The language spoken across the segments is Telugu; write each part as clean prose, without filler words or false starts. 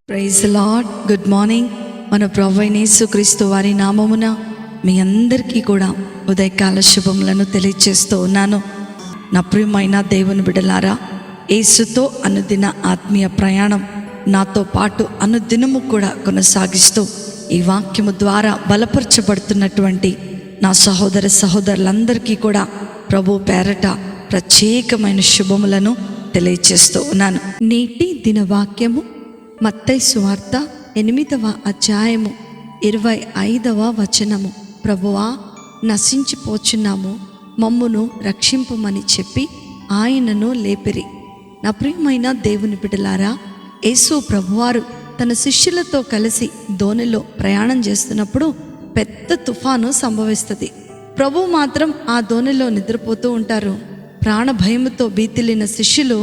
Praise lord. Good morning. మన ప్రభువైన యేసుక్రీస్తు వారి నామమున మీ అందరికీ కూడా ఉదయకాల శుభములను తెలియజేస్తూ ఉన్నాను. నా ప్రియమైన దేవుని బిడ్డలారా, యేసుతో అనుదిన ఆత్మీయ ప్రయాణం నాతో పాటు అనుదినము కూడా కొనసాగిస్తూ ఈ వాక్యము ద్వారా బలపరచబడుతున్నటువంటి నా సహోదర సహోదరులందరికీ కూడా ప్రభు పేరట ప్రత్యేకమైన శుభములను తెలియజేస్తూ ఉన్నాను. నేటి దిన వాక్యము మత్తయి సువార్త 8వ అధ్యాయము 25వ వచనము. ప్రభువా, నశించిపోచున్నాము, మమ్మును రక్షింపుమని చెప్పి ఆయనను లేపిరి. నా ప్రియమైన దేవుని బిడ్డలారా, యేసు ప్రభువారు తన శిష్యులతో కలిసి దోణిలో ప్రయాణం చేస్తున్నప్పుడు పెద్ద తుఫాను సంభవిస్తుంది. ప్రభు మాత్రం ఆ దోణిలో నిద్రపోతూ ఉంటారు. ప్రాణ భయముతో భీతిలిన శిష్యులు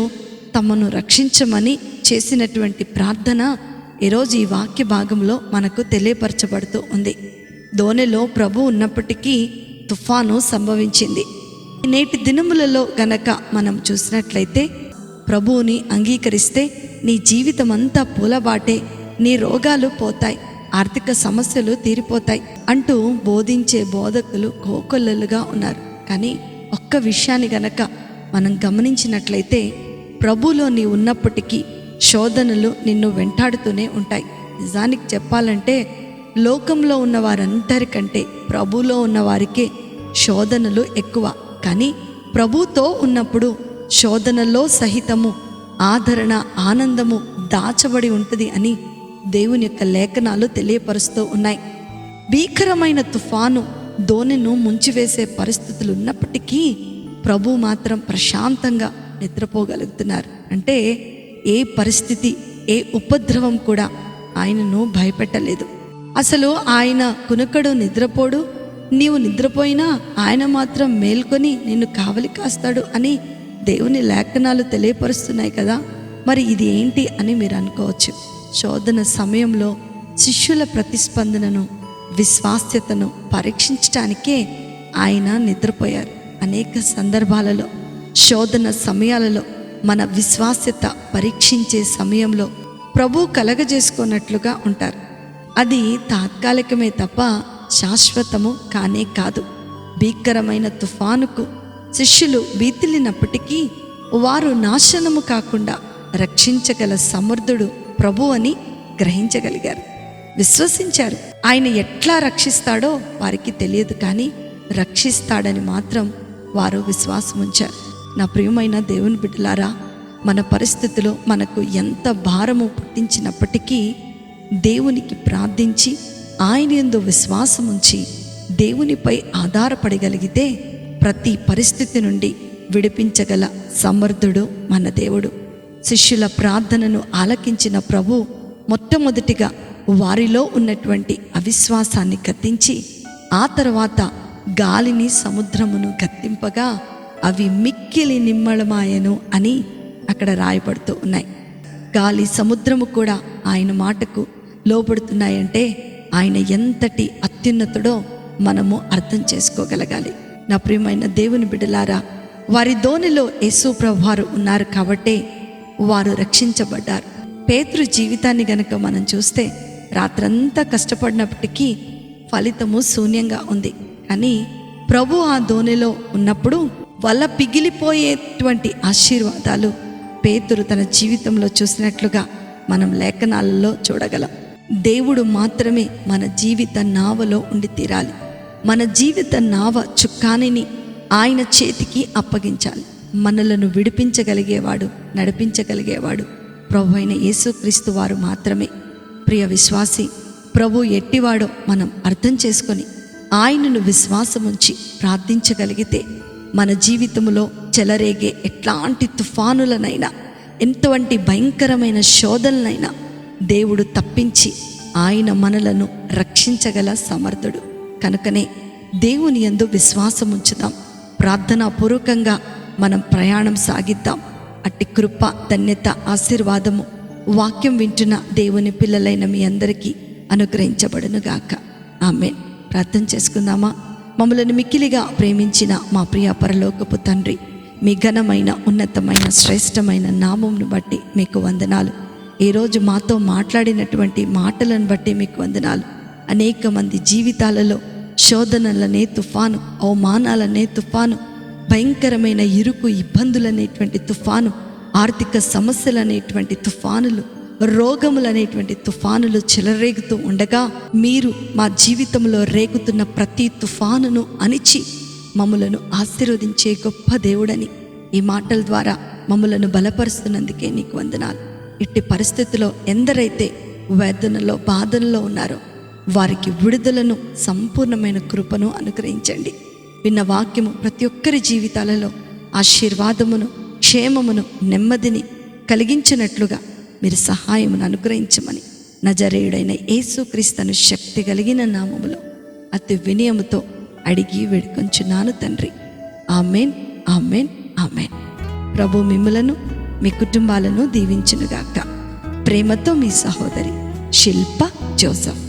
తమను రక్షించమని చేసినటువంటి ప్రార్థన ఈరోజు ఈ వాక్య భాగంలో మనకు తెలియపరచబడుతూ ఉంది. దోణిలో ప్రభు ఉన్నప్పటికీ తుఫాను సంభవించింది. నేటి దినములలో గనక మనం చూసినట్లయితే, ప్రభువుని అంగీకరిస్తే నీ జీవితం అంతా పూలబాటే, నీ రోగాలు పోతాయి, ఆర్థిక సమస్యలు తీరిపోతాయి అంటూ బోధించే బోధకులు కోకొల్లలుగా ఉన్నారు. కానీ ఒక్క విషయాన్ని గనక మనం గమనించినట్లయితే, ప్రభులో నీ ఉన్నప్పటికీ శోధనలు నిన్ను వెంటాడుతూనే ఉంటాయి. నిజానికి చెప్పాలంటే లోకంలో ఉన్న వారందరికంటే ప్రభులో ఉన్న వారికే శోధనలు ఎక్కువ. కానీ ప్రభుతో ఉన్నప్పుడు శోధనలో సహితము ఆదరణ, ఆనందము దాచబడి ఉంటుంది అని దేవుని యొక్క లేఖనాలు తెలియపరుస్తూ ఉన్నాయి. భీకరమైన తుఫాను దోణిను ముంచివేసే పరిస్థితులు ఉన్నప్పటికీ ప్రభు మాత్రం ప్రశాంతంగా నిద్రపోగలుగుతున్నారు. అంటే ఏ పరిస్థితి, ఏ ఉపద్రవం కూడా ఆయనను భయపెట్టలేదు. అసలు ఆయన కునుకడు, నిద్రపోడు. నీవు నిద్రపోయినా ఆయన మాత్రం మేల్కొని నిన్ను కావలి కాస్తాడు అని దేవుని లేఖనాలు తెలియపరుస్తున్నాయి కదా. మరి ఇది ఏంటి అని మీరు అనుకోవచ్చు. శోధన సమయంలో శిష్యుల ప్రతిస్పందనను, విశ్వాస్యతను పరీక్షించడానికే ఆయన నిద్రపోయారు. అనేక సందర్భాలలో, శోధన సమయాలలో మన విశ్వాస్యత పరీక్షించే సమయంలో ప్రభు కలగజేసుకున్నట్లుగా ఉంటారు. అది తాత్కాలికమే తప్ప శాశ్వతము కానే కాదు. భీకరమైన తుఫానుకు శిష్యులు భీతిలినప్పటికీ వారు నాశనము కాకుండా రక్షించగల సమర్థుడు ప్రభు అని గ్రహించగలిగారు, విశ్వసించారు. ఆయన ఎట్లా రక్షిస్తాడో వారికి తెలియదు, కానీ రక్షిస్తాడని మాత్రం వారు విశ్వాసం ఉంచారు. నా ప్రియమైన దేవుని బిడ్డలారా, మన పరిస్థితిలో మనకు ఎంత భారము పుట్టించినప్పటికీ దేవునికి ప్రార్థించి ఆయన యందు విశ్వాసం ఉంచి దేవునిపై ఆధారపడగలిగితే ప్రతి పరిస్థితి నుండి విడిపించగల సమర్థుడు మన దేవుడు. శిష్యుల ప్రార్థనను ఆలకించిన ప్రభు మొట్టమొదటిగా వారిలో ఉన్నటువంటి అవిశ్వాసాన్ని గద్దించి ఆ తర్వాత గాలిని, సముద్రమును గద్దింపగా అవి మిక్కిలి నిమ్మళమాయను అని అక్కడ రాయబడుతూ ఉన్నాయి. గాలి, సముద్రము కూడా ఆయన మాటకు లోబడుతున్నాయంటే ఆయన ఎంతటి అత్యున్నతుడో మనము అర్థం చేసుకోగలగాలి. నా ప్రియమైన దేవుని బిడ్డలారా, వారి దోణిలో యేసు ప్రభువారు ఉన్నారు కాబట్టే వారు రక్షించబడ్డారు. పేతురు జీవితాన్ని గనక మనం చూస్తే రాత్రంతా కష్టపడినప్పటికీ ఫలితము శూన్యంగా ఉంది. కానీ ప్రభు ఆ దోణిలో ఉన్నప్పుడు వల్ల పిగిలిపోయేటువంటి ఆశీర్వాదాలు పేతురు తన జీవితంలో చూసినట్లుగా మనం లేఖనాలలో చూడగలం. దేవుడు మాత్రమే మన జీవిత నావలో ఉండి తీరాలి. మన జీవిత నావ చుక్కానిని ఆయన చేతికి అప్పగించాలి. మనలను విడిపించగలిగేవాడు, నడిపించగలిగేవాడు ప్రభు అయిన యేసుక్రీస్తు వారు మాత్రమే. ప్రియ విశ్వాసి, ప్రభు ఎట్టివాడో మనం అర్థం చేసుకొని ఆయనను విశ్వాసముంచి ప్రార్థించగలిగితే మన జీవితంలో చెలరేగే ఎట్లాంటి తుఫానులనైనా, ఎంతవంటి భయంకరమైన శోధనలైనా దేవుడు తప్పించి ఆయన మనలను రక్షించగల సమర్థుడు. కనుకనే దేవుని యందు విశ్వాసం ఉంచుదాం, ప్రార్థనాపూర్వకంగా మనం ప్రయాణం సాగిద్దాం. అట్టి కృప, ధన్యత, ఆశీర్వాదము వాక్యం వింటున్న దేవుని పిల్లలైన మీ అందరికీ అనుగ్రహించబడునుగాక. ఆమేన్. ప్రార్థన చేసుకుందామా? మమ్మలను మిక్కిలిగా ప్రేమించిన మా ప్రియ పరలోకపు తండ్రి, మీ ఘనమైన, ఉన్నతమైన, శ్రేష్టమైన నామమును బట్టి మీకు వందనాలు. ఈరోజు మాతో మాట్లాడినటువంటి మాటలను బట్టి మీకు వందనాలు. అనేక మంది జీవితాలలో శోధనలనే తుఫాను, అవమానాలనే తుఫాను, భయంకరమైన ఇరుకు ఇబ్బందులనేటువంటి తుఫాను, ఆర్థిక సమస్యలనేటువంటి తుఫానులు, రోగములనేటువంటి తుఫానులు చెలరేగుతూ ఉండగా మీరు మా జీవితంలో రేగుతున్న ప్రతి తుఫానును అణిచి మమ్ములను ఆశీర్వదించే గొప్ప దేవుడని ఈ మాటల ద్వారా మమ్ములను బలపరుస్తున్నందుకే నీకు వందనాలు. ఇట్టి పరిస్థితిలో ఎందరైతే వేదనలో బాధల్లో ఉన్నారో వారికి విడుదలను, సంపూర్ణమైన కృపను అనుగ్రహించండి. విన్న వాక్యము ప్రతి ఒక్కరి జీవితాలలో ఆశీర్వాదమును, క్షేమమును, నెమ్మదిని కలిగించినట్లుగా మీరు సహాయమును అనుగ్రహించమని నజరేయుడైన యేసుక్రీస్తును శక్తి కలిగిన నామములో అతి వినయముతో అడిగి వేడుకొంచున్నాను తండ్రి. Amen, amen, amen. ప్రభు మిమ్ములను, మీ కుటుంబాలను దీవించునుగాక. ప్రేమతో మీ సహోదరి శిల్ప జోసఫ్.